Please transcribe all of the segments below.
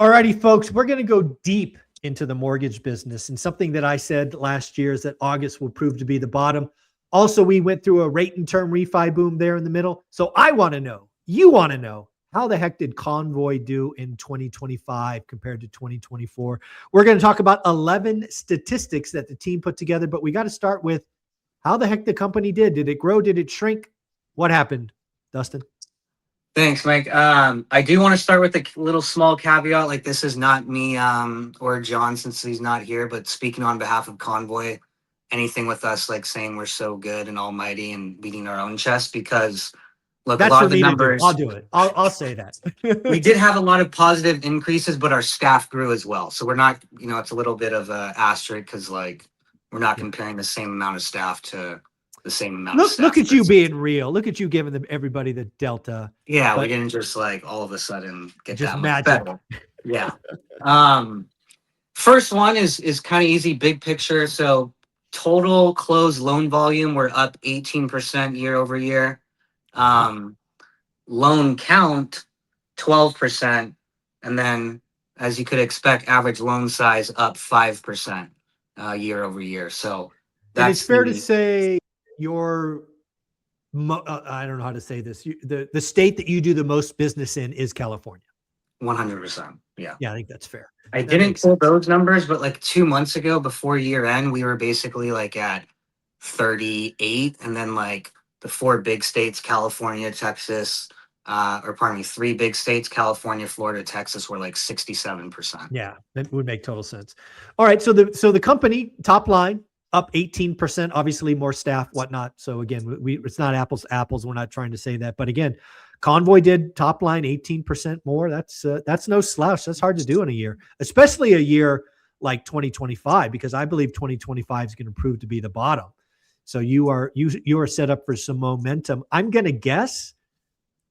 Alrighty, folks, we're going to go deep into the mortgage business. And something that I said last year is that August will prove to be the bottom. Also, we went through a rate and term refi boom there in the middle. So I want to know, you want to know, how the heck did Convoy do in 2025 compared to 2024? We're going to talk about 11 statistics that the team put together, but we got to start with how the heck the company did. Did it grow? Did it shrink? What happened, Dustin? Thanks, Mike. I do want to start with a little small caveat. Like, this is not me or John, since he's not here, but speaking on behalf of Convoy, anything with us like saying we're so good and almighty and beating our own chest, because look, That's a lot for of the me numbers. to do. I'll do it. I'll say that. We did have a lot of positive increases, but our staff grew as well. So we're not, it's a little bit of a asterisk, because like we're not comparing the same amount of staff to the same amount of staff. Look at you being real. Look at you giving everybody the delta. Yeah, we didn't just like all of a sudden get just that magic. much better. Yeah. First one is kind of easy, big picture. So total closed loan volume, we're up 18% year over year. Loan count 12%, and then, as you could expect, average loan size up 5% year over year. So that's it's fair to say your I don't know how to say this. The state that you do the most business in is California. 100%. Yeah. Yeah, I think that's fair. I didn't pull those numbers, but like 2 months ago, before year end, we were basically like at 38, and then like the 4 big states, California, Texas, or pardon me, 3 big states, California, Florida, Texas, were like 67%. Yeah, that would make total sense. All right, so the company top line up 18%, obviously more staff, whatnot. So again, it's not apples to apples. We're not trying to say that, but again, Convoy did top line 18% more. That's no slouch. That's hard to do in a year, especially a year like 2025, because I believe 2025 is going to prove to be the bottom. So you are set up for some momentum. I'm going to guess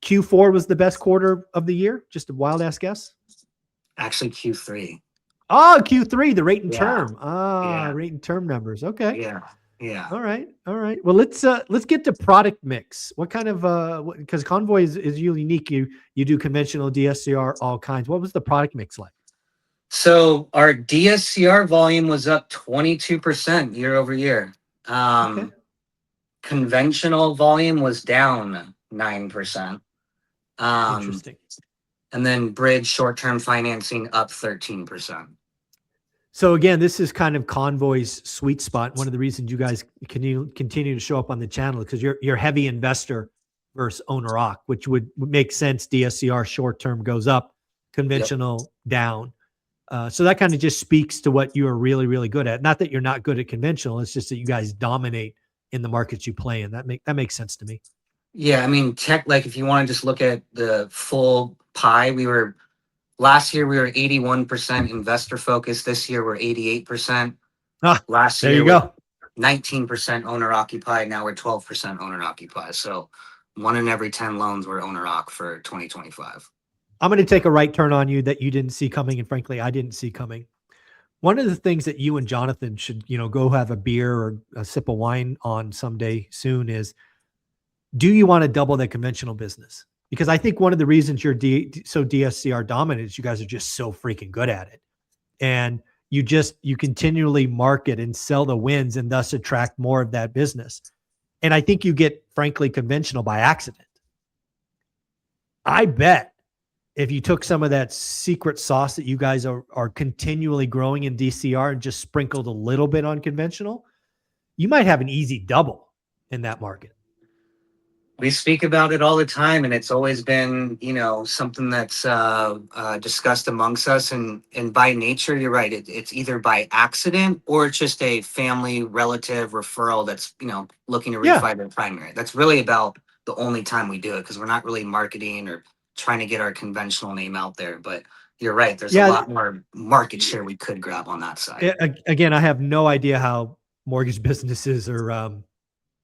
Q4 was the best quarter of the year. Just a wild ass guess. Actually, Q3. Oh, Q3, the rate and term. Rate and term numbers. Okay. Yeah. All right. Well, let's get to product mix. What kind of because Convoy is unique. You do conventional DSCR, all kinds. What was the product mix like? So our DSCR volume was up 22% year over year. Conventional volume was down 9%. Interesting. And then bridge short-term financing up 13%. So again, this is kind of Convoy's sweet spot. One of the reasons you guys continue to show up on the channel, because you're heavy investor versus owner occ, which would make sense. DSCR short-term goes up, conventional down. So that kind of just speaks to what you are really, really good at. Not that you're not good at conventional. It's just that you guys dominate in the markets you play in. That makes sense to me. Yeah, I mean, like if you want to just look at the full pie, last year we were 81% investor focused. This year we're 88%. Last year, there you go. 19% owner occupied. Now we're 12% owner occupied. So 1 in every 10 loans were owner occ for 2025. I'm going to take a right turn on you that you didn't see coming, and frankly, I didn't see coming. One of the things that you and Jonathan should, go have a beer or a sip of wine on someday soon is, do you want to double that conventional business? Because I think one of the reasons you're so DSCR dominant is you guys are just so freaking good at it. And you continually market and sell the wins and thus attract more of that business. And I think you get, frankly, conventional by accident. I bet if you took some of that secret sauce that you guys are continually growing in DCR and just sprinkled a little bit on conventional, you might have an easy double in that market. We speak about it all the time, and it's always been, something that's discussed amongst us. And by nature, you're right. It's either by accident or it's just a family relative referral that's, looking to refi their primary. That's really about the only time we do it, because we're not really marketing or trying to get our conventional name out there. But you're right. There's a lot more market share we could grab on that side. Again, I have no idea how mortgage businesses are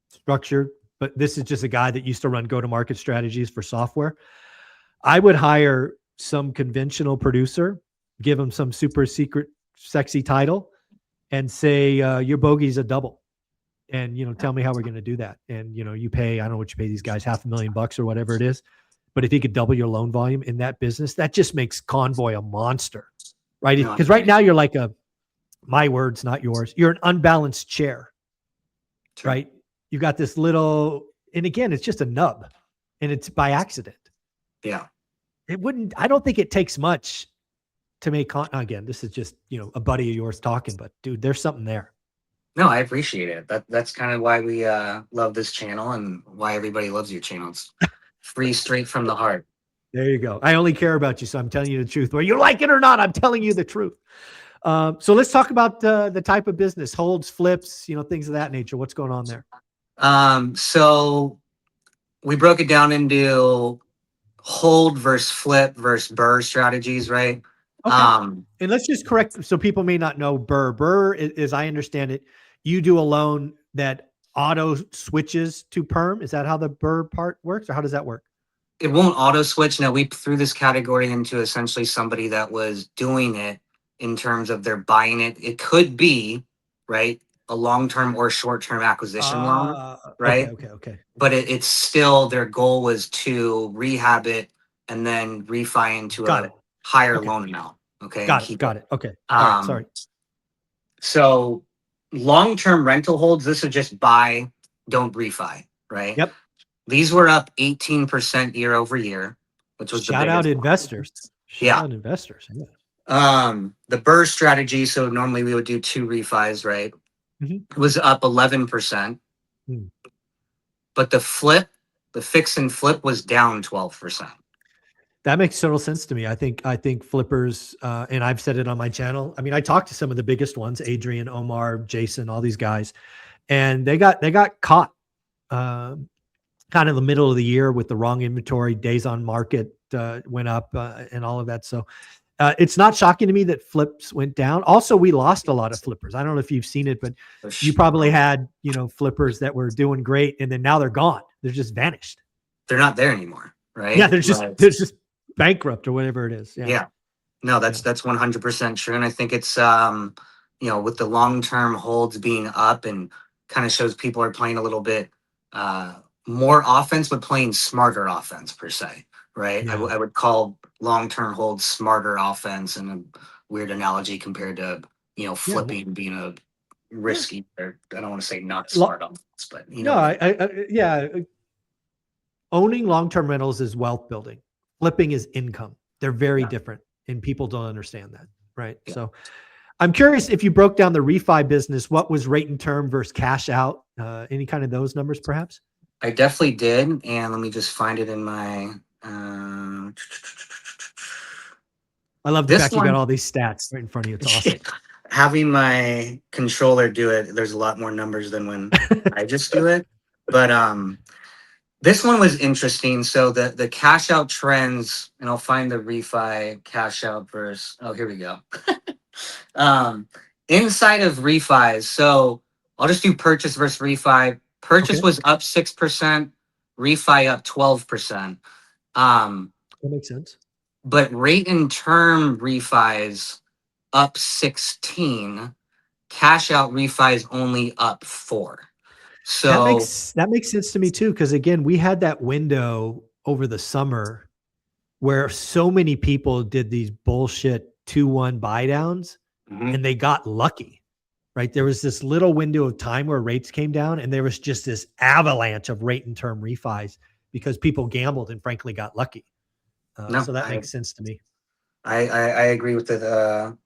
structured, but this is just a guy that used to run go-to-market strategies for software. I would hire some conventional producer, give him some super secret, sexy title, and say, your bogey's a double. And, tell me how we're going to do that. And, you pay, I don't know what you pay these guys, $500,000 or whatever it is. But if he could double your loan volume in that business, that just makes Convoy a monster, right? No, Because right now you're like my words, not yours. You're an unbalanced chair, true. right? You got this little, and again, it's just a nub, and it's by accident. Yeah. I don't think it takes much to make again, this is just, a buddy of yours talking, but dude, there's something there. No, I appreciate it. That's kind of why we love this channel and why everybody loves your channel. It's free, straight from the heart. There you go. I only care about you, so I'm telling you the truth. Whether you like it or not, I'm telling you the truth. So let's talk about the type of business, holds, flips, things of that nature. What's going on there? So we broke it down into hold versus flip versus burr strategies, right? Okay. And let's just correct, so people may not know burr. Burr, as I understand it, you do a loan that auto switches to perm. Is that how the burr part works, or how does that work? It won't auto switch. Now we threw this category into essentially somebody that was doing it in terms of they're buying it. It could be, right, a long-term or short-term acquisition loan, Okay, right? okay. But it's still their goal was to rehab it and then refi into Got a it. higher Okay. loan amount. Okay. And Got it. keep Got it. it. Okay. All right. Um, Sorry. so long-term rental holds, this is just buy, don't refi, right? Yep. These were up 18% year over year, which was the Shout out biggest one. investors. Shout Yeah. out investors. Yeah. The burr strategy, so normally we would do 2 refis, right? Mhm. Was up 11%. Hmm. But the fix and flip was down 12%. That makes total sense to me. I think flippers, and I've said it on my channel. I mean, I talked to some of the biggest ones, Adrian, Omar, Jason, all these guys, and they got caught kind of the middle of the year with the wrong inventory. Days on market went up, and all of that. So it's not shocking to me that flips went down. Also, we lost a lot of flippers. I don't know if you've seen it, but you probably had flippers that were doing great, and then now they're gone. They're just vanished. They're not there anymore, right? Yeah, they're just bankrupt or whatever it is. Yeah. Yeah. No, Yeah. that's 100% true. And I think it's with the long-term holds being up and kind of shows people are playing a little bit uh more offense, but playing smarter offense per se, right? Yeah. I would call long-term holds smarter offense, and a weird analogy compared to Yeah. Well, flipping being a yeah. risky, or I don't want to say not Lo- smart offense, but you know no, what I mean. yeah. Owning long-term rentals is wealth building. Flipping is income. They're very Yeah. different, and people don't understand that, right? Yeah. So I'm curious if you broke down the refi business, what was rate and term versus cash out? Any kind of those numbers, perhaps? I definitely did, and let me just find it in my. Uh, I love the this fact you got one, all these stats right in front of you. It's awesome. having my controller do it, there's a lot more numbers than when I just do it. But this one was interesting. So the cash out trends, and I'll find the refi cash out versus. Oh, here we go. um, inside of refis, so I'll just do purchase versus refi. Purchase Okay, was up 6%, refi up 12%. Um, that makes sense. but rate and term refis up 16, cash out refis only up 4. That So makes that makes sense to me too, because again, we had that window over the summer where so many people did these bullshit 2-1 buy downs, mhm, and they got lucky, right? There was this little window of time where rates came down, and there was just this avalanche of rate and term refis because people gambled and frankly got lucky. no, So that makes sense to me. I agree with the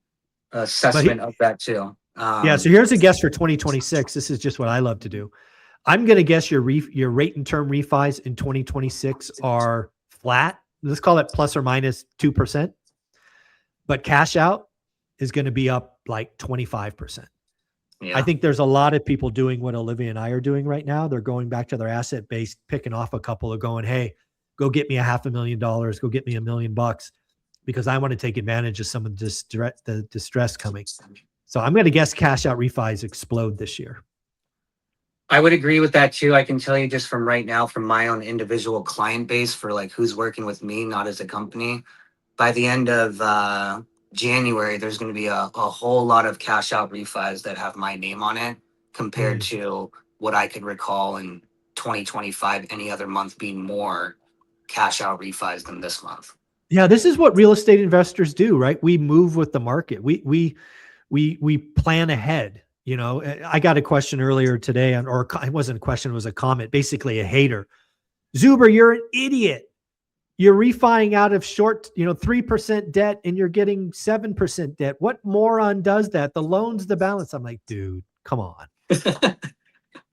But assessment of that too. yeah, so here's a guess for 2026. This is just what I love to do. I'm going to guess your rate and term refis in 2026 are flat. Let's call it plus or minus 2%. But cash out is going to be up like 25%. I Yeah, think there's a lot of people doing what Olivia and I are doing right now. They're going back to their asset base, picking off a couple of going, hey, go get me $500,000, go get me $1,000,000 because I want to take advantage of some of the distress coming. So I'm going to guess cash out refis explode this year. I would agree with that too. I can tell you just from right now, from my own individual client base for like who's working with me, not as a company. By the end of January, there's going to be a whole lot of cash out refis that have my name on it compared to what I could recall in 2025, any other month being more cash out refis than this month. Yeah, this is what real estate investors do, right? We move with the market. We plan ahead. You know, I got a question earlier today or it wasn't a question, it was a comment, basically a hater. Zuber, you're an idiot. You're refining out of short, 3% debt and you're getting 7% debt. What moron does that? The loan's the balance. I'm like, dude, come on.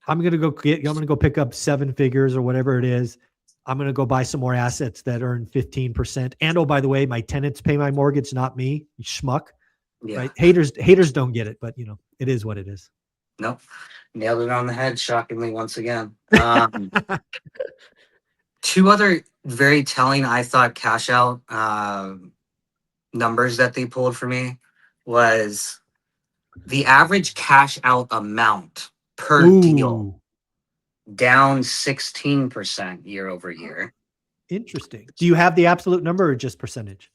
I'm going to go pick up 7 figures or whatever it is. I'm going to go buy some more assets that earn 15%. And oh, by the way, my tenants pay my mortgage, not me, you schmuck. Yeah. Right? Haters don't get it, but it is what it is. Nope. Nailed it on the head, shockingly, once again. Two other very telling, I thought, cash out numbers that they pulled for me was the average cash out amount per deal down 16% year over year. Interesting. Do you have the absolute number or just percentage?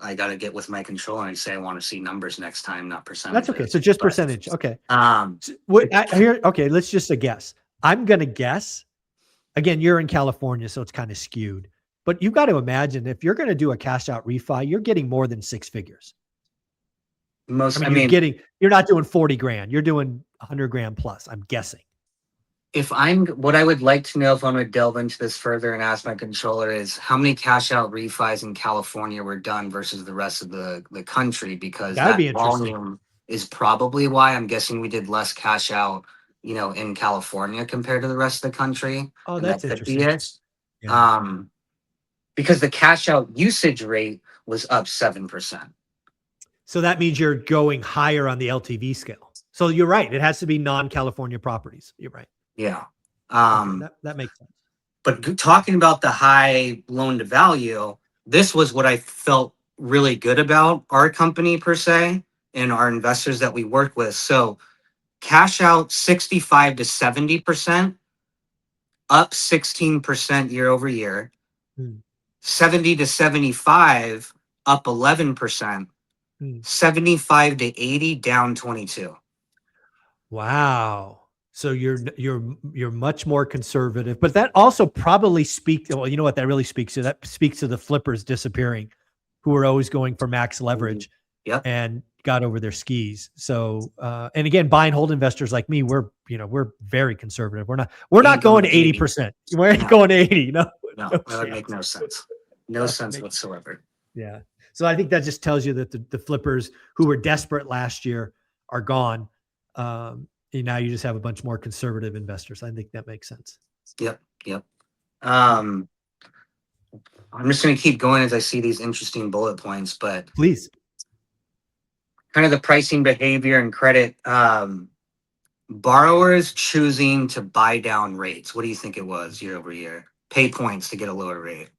I got to get with my controller and say I want to see numbers next time, not percentage. That's okay. So just percentage. Okay. Okay, let's just guess. I'm going to guess. Again, you're in California, so it's kind of skewed. But you've got to imagine if you're going to do a cash out refi, you're getting more than 6 figures. You're not doing 40 grand. You're doing 100 grand plus, I'm guessing. What I would like to know if I'm going to delve into this further and ask my controller is how many cash out refis in California were done versus the rest of the country, because That'd that be interesting. volume is probably why I'm guessing we did less cash out, in California compared to the rest of the country. Oh, And that's that could interesting. be it. Yeah. Because the cash out usage rate was up 7%. So that means you're going higher on the LTV scale. So you're right. It has to be non-California properties. You're right. Yeah. That makes sense. But talking about the high loan to value, this was what I felt really good about our company per se and our investors that we work with. So cash out 65 to 70%, up 16% year over year. 70 to 75, up 11%. 75 to 80, down 22. Wow. So you're much more conservative, but that also probably speaks. Well, you know what that really speaks to? That speaks to the flippers disappearing, who are always going for max leverage, and got over their skis. So, and again, buy and hold investors like me, we're very conservative. We're not going to 80%. We're going to 80. No, that would make no sense. No sense whatsoever. Yeah. So I think that just tells you that the flippers who were desperate last year are gone. And now you just have a bunch more conservative investors. I think that makes sense. Yep. I'm just going to keep going as I see these interesting bullet points, but please. Kind of the pricing behavior and credit, borrowers choosing to buy down rates. What do you think it was year over year? Pay points to get a lower rate.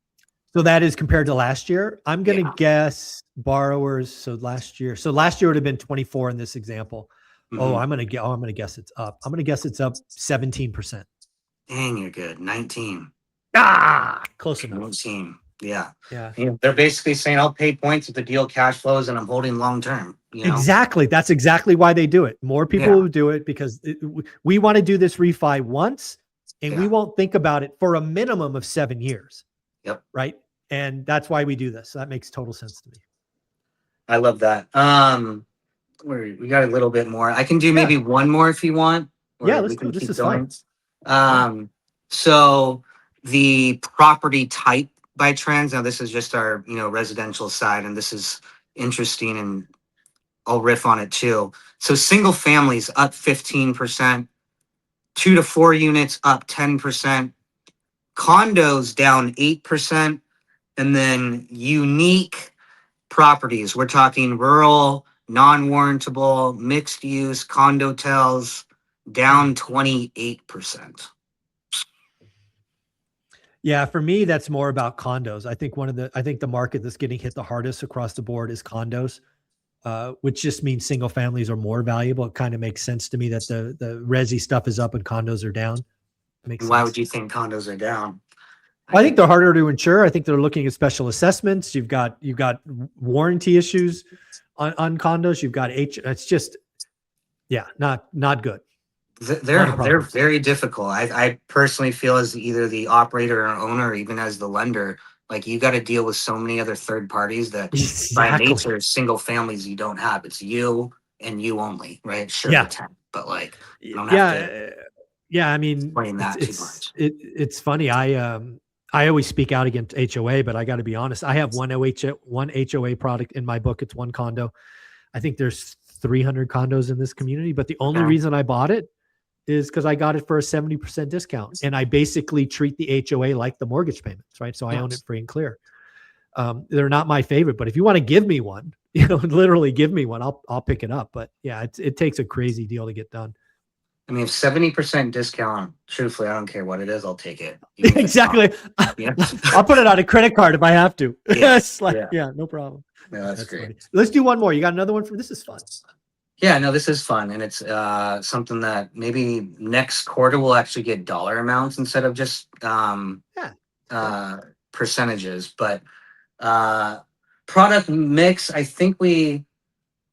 So that is compared to last year. I'm going to guess borrowers. So last year would have been 24 in this example. Oh, I'm going to guess it's up. I'm going to guess it's up 17%. Dang, you're good. 19. Close enough. 19. Yeah. Yeah. They're basically saying I'll pay points if the deal cash flows and I'm holding long term. Exactly. That's exactly why they do it. More people will do it because we want to do this refi once and we won't think about it for a minimum of 7 years. Yep. Right. And that's why we do this. So that makes total sense to me. I love that. We got a little bit more. I can do maybe one more if you want. Let's go. This is fun. So the property type by trends. Now this is just our, residential side, and this is interesting, and I'll riff on it too. So single families up 15%, 2 to 4 units up 10%, condos down 8%, and then unique properties. We're talking rural, non-warrantable, mixed use, condotels, down 28%. Yeah, for me, that's more about condos. I think the market that's getting hit the hardest across the board is condos, which just means single families are more valuable. It kind of makes sense to me that the resi stuff is up and condos are down. Why would you think condos are down? I think they're harder to insure. I think they're looking at special assessments. You've got warranty issues on condos. You've got it's just, not good. They're Not a they're problem. very difficult. I personally feel as either the operator or owner, or even as the lender, like you got to deal with so many other third parties that by Exactly. nature, single families you don't have. It's you and you only, right? Sure, the Yeah. 10, but like I don't have to Yeah. Yeah. I mean, explain that too much. it's funny. I always speak out against HOA, but I got to be honest. I have one HOA product in my book. It's one condo. I think there's 300 condos in this community, but the only Okay. reason I bought it is because I got it for a 70% discount. And I basically treat the HOA like the mortgage payments, right? So I own it free and clear. They're not my favorite, but if you want to give me one, literally give me one, I'll pick it up. But yeah, it takes a crazy deal to get done. I mean, if 70% discount, truthfully, I don't care what it is, I'll take it. Even if it's not. Exactly. Yeah. I'll put it on a credit card if I have to. Yeah. Yes. Yeah. Yeah, no problem. No, that's great. Funny. Let's do one more. You got another one for this? Is fun. Yeah, no, this is fun, and it's something that maybe next quarter we'll actually get dollar amounts instead of just percentages. But product mix, I think we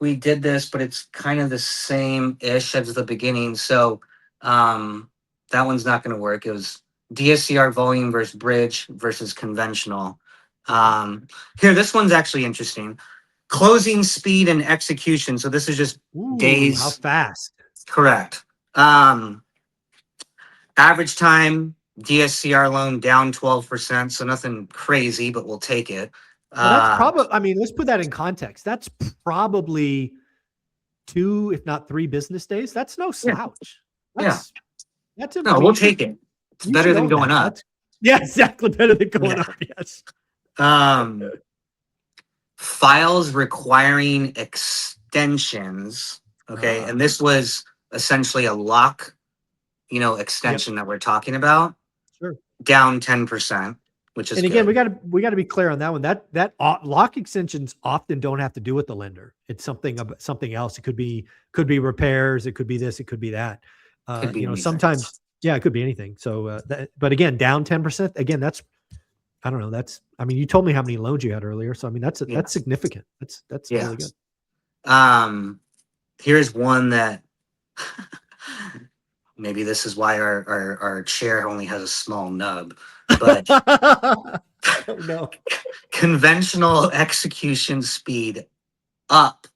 did this, but it's kind of the same ish as the beginning. So that one's not going to work. It was DSCR volume versus bridge versus conventional. Here, this one's actually interesting. Closing speed and execution. So this is just days. How fast? Correct. Average time DSCR loan down 12%. So nothing crazy, but we'll take it. Well, that's probably, I mean, let's put that in context. That's probably 2, if not 3 business days. That's no slouch. That's no, we'll take it. It's better than going up. Yeah, exactly. Better than going up. Yes. Files requiring extensions. Okay. And this was essentially a lock, extension that we're talking about. Sure. Down 10%, which is, and again, good. we got to be clear on that one. That lock extensions often don't have to do with the lender. It's something else. It could be repairs. It could be this. It could be that. Could be sometimes, it could be anything. So, but again, down 10%. Again, that's, I don't know. I mean, you told me how many loans you had earlier. So, I mean, that's significant. That's really good. Here's one that maybe this is why our chair only has a small nub, but no. Conventional execution speed up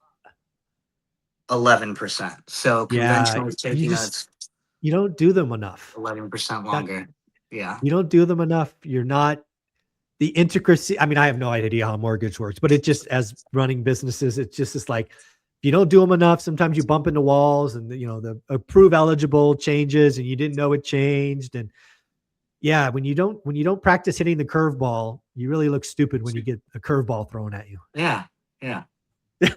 11%. So conventional is taking us. You don't do them enough. 11% longer. You don't do them enough. You're not the intricacy. I mean, I have no idea how mortgage works, but it just, as running businesses, it's just like, if you don't do them enough, sometimes you bump into walls and the approve eligible changes and you didn't know it changed. And yeah, when you don't practice hitting the curveball, you really look stupid when you get a curveball thrown at you. Yeah. Yeah.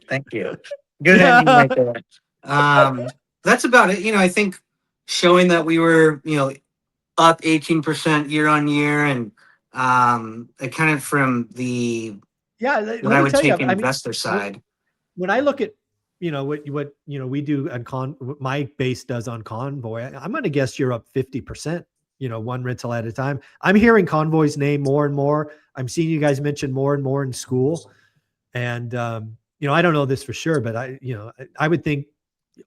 Thank you. Good ending right there. That's about it. I think showing that we were, up 18% year on year, and kind of from the what I would take investor side. When I look at what we do on what my base does on Convoy, I'm going to guess you're up 50%. One rental at a time. I'm hearing Convoy's name more and more. I'm seeing you guys mention more and more in school, and I don't know this for sure, but I would think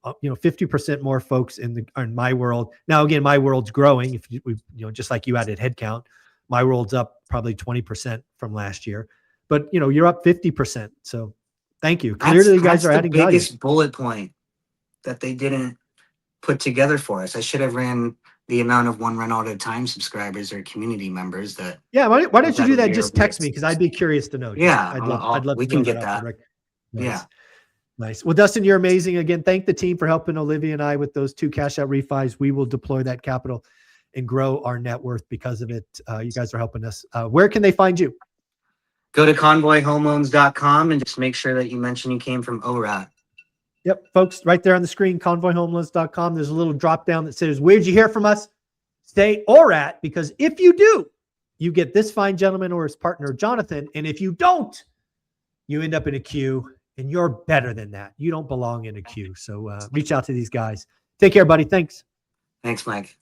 50% more folks in my world. Now, again, my world's growing. If we, just like you added headcount, my world's up probably 20% from last year, but you're up 50%. So thank you. Clearly you guys are adding value. That's the biggest bullet point that they didn't put together for us. I should have ran the amount of one rental at a time subscribers or community members that. Yeah. Why don't you do that? Just text me, because I'd be curious to know. Yeah. I'd love we to can know get that. Nice. Yeah. Nice. Well, Dustin, you're amazing. Again, thank the team for helping Olivia and I with those 2 cash out refis. We will deploy that capital and grow our net worth because of it. You guys are helping us. Where can they find you? Go to convoyhomeloans.com and just make sure that you mention you came from ORAT. Yep, folks, right there on the screen, convoyhomeloans.com. There's a little drop down that says, where'd you hear from us? Say ORAT, because if you do, you get this fine gentleman or his partner, Jonathan. And if you don't, you end up in a queue, and you're better than that. You don't belong in a queue. So reach out to these guys. Take care, buddy. Thanks. Thanks, Mike.